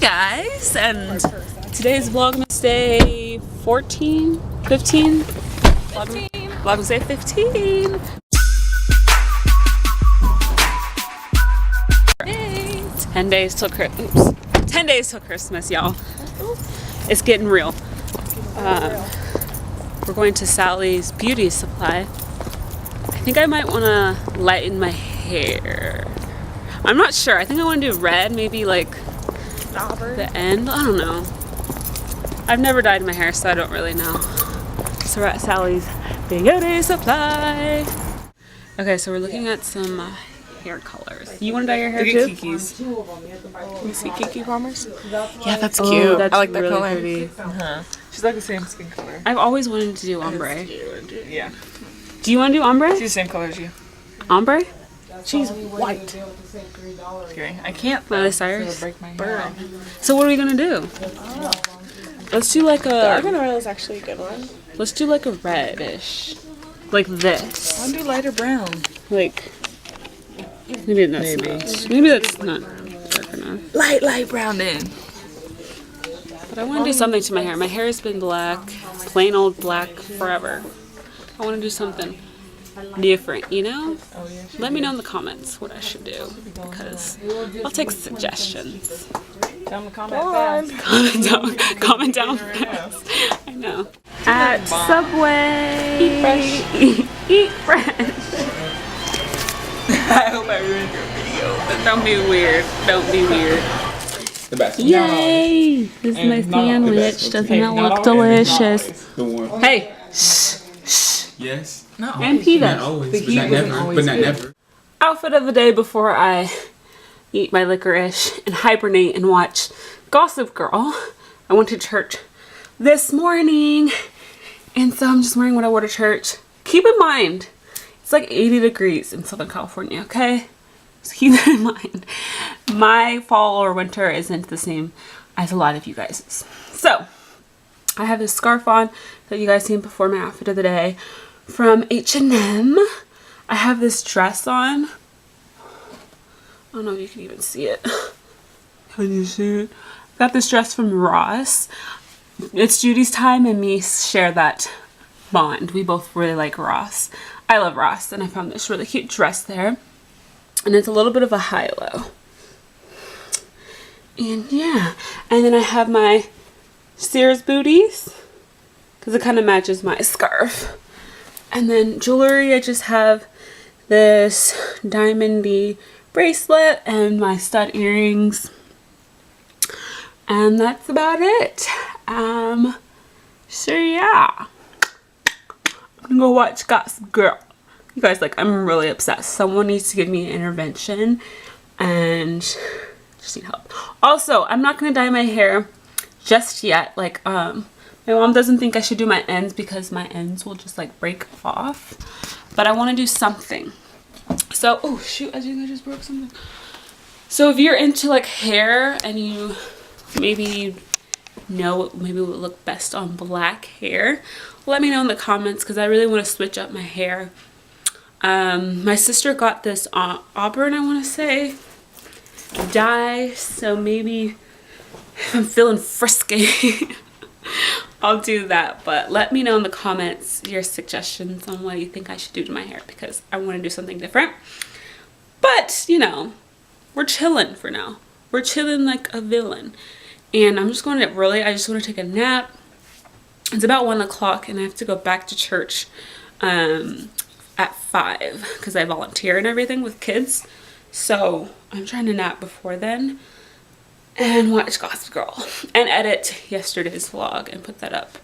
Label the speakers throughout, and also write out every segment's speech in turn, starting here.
Speaker 1: guys, and today's Vlogmas day 14, 15? Vlogmas day 15. Yay. 10 days till Christmas. 10 days till Christmas, y'all. It's getting real. We're going to Sally's Beauty Supply. I think I might want to lighten my hair. I'm not sure. I think I want to do red, maybe like
Speaker 2: Auburn.
Speaker 1: the end. I don't know. I've never dyed my hair, so I don't really know. So we're at Sally's Beauty Supply. Okay, so we're looking at some hair colors. You want to dye your hair too?
Speaker 2: Kiki's. Can you see Kiki Palmer's?
Speaker 3: Yeah, that's
Speaker 1: Oh,
Speaker 3: cute.
Speaker 1: that's
Speaker 3: I like that
Speaker 1: really
Speaker 3: color.
Speaker 1: pretty.
Speaker 2: She's like the same skin color.
Speaker 1: I've always wanted to do ombre.
Speaker 2: Yeah.
Speaker 1: Do you want to do ombre?
Speaker 2: She's the same color as you.
Speaker 1: Ombre?
Speaker 2: She's white. Kidding. I can't.
Speaker 1: Miley Cyrus?
Speaker 2: Break my hair.
Speaker 1: So what are we gonna do? Let's do like
Speaker 3: The
Speaker 1: a.
Speaker 3: argan oil is actually a good one.
Speaker 1: Let's do like a reddish, like this.
Speaker 2: I'll do lighter brown.
Speaker 1: Like maybe that's not. Maybe that's not dark enough.
Speaker 2: Light brown then.
Speaker 1: But I want to do something to my hair. My hair has been black, plain old black forever. I want to do something different, you know?
Speaker 2: Oh yeah.
Speaker 1: Let me know in the comments what I should do, because I'll take suggestions.
Speaker 2: Tell them to comment fast.
Speaker 1: Comment down fast. I know. At Subway.
Speaker 2: Eat fresh.
Speaker 1: Eat fresh.
Speaker 2: I hope I ruined your video.
Speaker 1: Don't be weird. Don't be weird.
Speaker 4: The best.
Speaker 1: Yay! This is my
Speaker 4: And not the best.
Speaker 1: sandwich. Doesn't
Speaker 4: Hey,
Speaker 1: that
Speaker 4: not
Speaker 1: look
Speaker 4: always.
Speaker 1: delicious?
Speaker 4: The one.
Speaker 1: Hey!
Speaker 4: Yes.
Speaker 2: No.
Speaker 1: And
Speaker 4: Not
Speaker 1: pita.
Speaker 4: always,
Speaker 2: The
Speaker 4: but
Speaker 2: heat
Speaker 4: not
Speaker 2: wasn't
Speaker 4: never.
Speaker 2: always
Speaker 4: But not
Speaker 2: good.
Speaker 4: never.
Speaker 1: Outfit of the day before I eat my licorice and hibernate and watch Gossip Girl. I went to church this morning, and so I'm just wearing what I wore to church. Keep in mind, it's like 80 degrees in Southern California, okay? So keep that in mind. My fall or winter isn't the same as a lot of you guys'. So, I have this scarf on that you guys seen before, my outfit of the day, from H&M. I have this dress on. I don't know if you can even see it. Can you see it? Got this dress from Ross. It's Judy's time and me share that bond. We both really like Ross. I love Ross, and I found this really cute dress there. And it's a little bit of a high-low. And yeah. And then I have my Sears booties, because it kind of matches my scarf. And then jewelry, I just have this diamondy bracelet and my stud earrings. And that's about it. So yeah. I'm gonna go watch Gossip Girl. You guys, like, I'm really obsessed. Someone needs to give me an intervention and just need help. Also, I'm not gonna dye my hair just yet. Like, my mom doesn't think I should do my ends because my ends will just like break off. But I want to do something. So, oh shoot, I think I just broke something. So if you're into like hair and you maybe know what maybe would look best on black hair, let me know in the comments, because I really want to switch up my hair. My sister got this auburn, I want to say, dye, so maybe if I'm feeling frisky I'll do that. But let me know in the comments your suggestions on what you think I should do to my hair, because I want to do something different. But you know, we're chilling for now. We're chilling like a villain, and I'm just going to I just want to take a nap. It's about 1 o'clock and I have to go back to church at 5 because I volunteer and everything with kids. So I'm trying to nap before then and watch Gossip Girl and edit yesterday's vlog and put that up.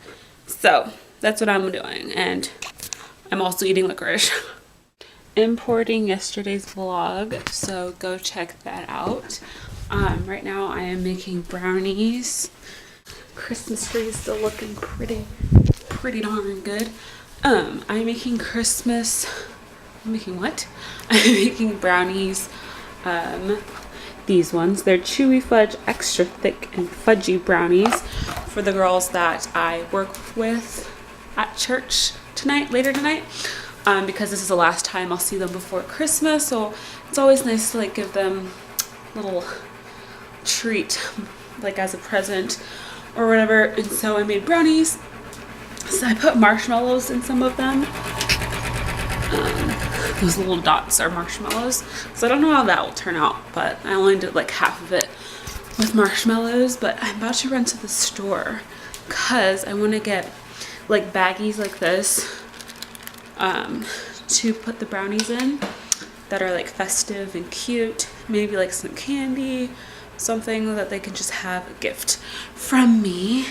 Speaker 1: So that's what I'm doing, and I'm also eating licorice. Importing yesterday's vlog, so go check that out. Right now I am making brownies. Christmas tree is still looking pretty darn good. I'm making I'm making brownies. These ones, they're chewy fudge, extra thick and fudgy brownies for the girls that I work with at church later tonight. Because this is the last time I'll see them before Christmas, so it's always nice to like give them a little treat like as a present or whatever. And so I made brownies. So I put marshmallows in some of them. Those little dots are marshmallows. So I don't know how that will turn out, but I only did like half of it with marshmallows. But I'm about to run to the store because I want to get like baggies like this to put the brownies in that are like festive and cute. Maybe like some candy, something that they can just have a gift from me.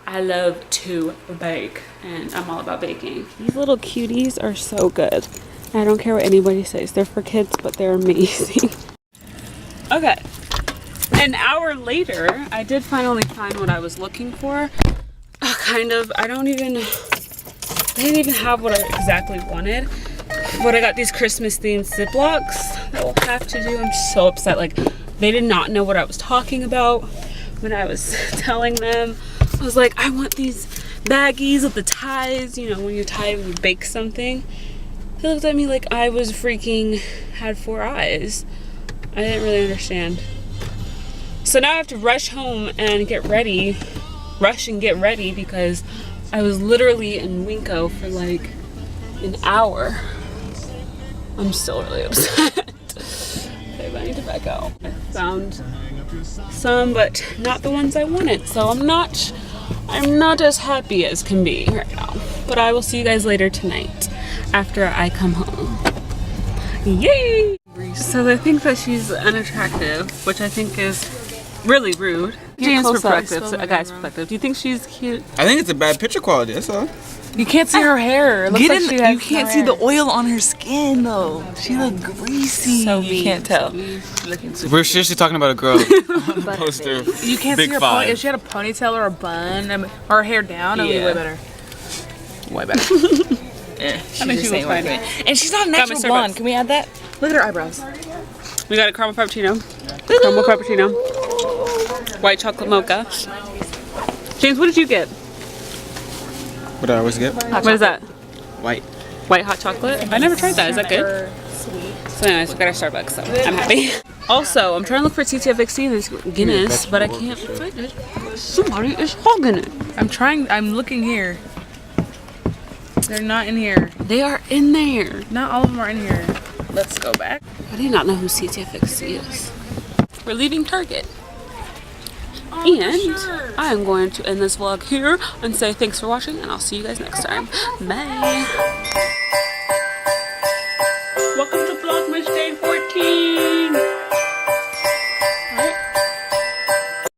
Speaker 1: I love to bake and I'm all about baking. These little cuties are so good. I don't care what anybody says. They're for kids, but they're amazing. Okay. An hour later, I did finally find what I was looking for. Kind of, I didn't even have what I exactly wanted. But I got these Christmas themed Ziplocs that we'll have to do. I'm so upset. Like, they did not know what I was talking about when I was telling them. I was like, I want these baggies with the ties, you know, when you tie and you bake something. He looked at me like I was freaking had 4 eyes. I didn't really understand. So now I have to rush home and get ready. Rush and get ready because I was literally in Winco for like an hour. I'm still really upset. Okay, I need to back out. I found some, but not the ones I wanted. So I'm not as happy as can be right now. But I will see you guys later tonight after I come home. Yay! So they think that she's unattractive, which I think is really rude. James' perspective, a guy's perspective. Do you think she's cute?
Speaker 4: I think it's a bad picture quality, that's all.
Speaker 2: You can't see her hair. It looks
Speaker 3: Get
Speaker 2: like
Speaker 3: in.
Speaker 2: she has
Speaker 3: You can't
Speaker 2: no
Speaker 3: see the
Speaker 2: hair.
Speaker 3: oil on her skin though. She look greasy.
Speaker 1: So
Speaker 2: You can't tell. Looking super.
Speaker 4: We're seriously talking about a girl on the poster.
Speaker 2: You can't
Speaker 4: Big
Speaker 2: see her
Speaker 4: five.
Speaker 2: if she had a ponytail or a bun, I mean, or her hair down, it'd be
Speaker 1: Yeah.
Speaker 2: way better. Way better.
Speaker 1: I mean, she was fine.
Speaker 2: And she's not a
Speaker 1: Got
Speaker 2: natural
Speaker 1: my
Speaker 2: blonde.
Speaker 1: Starbucks.
Speaker 2: Can we add that? Look at her eyebrows.
Speaker 1: We got a caramel frappuccino. Caramel frappuccino. White chocolate mocha. James, what did you get?
Speaker 4: What did I always get?
Speaker 1: What is that?
Speaker 4: White.
Speaker 1: White hot chocolate? I never tried that. Is that good? So anyways, we got our Starbucks, so I'm happy. Also, I'm trying to look for TTFXC in this Guinness, but I can't find it. Somebody is hogging it.
Speaker 2: I'm looking here. They're not in here.
Speaker 1: They are in there.
Speaker 2: Not all of them are in here. Let's go back.
Speaker 1: I do not know who TTFXC is. We're leaving Target. And I am going to end this vlog here and say thanks for watching, and I'll see you guys next time. Bye.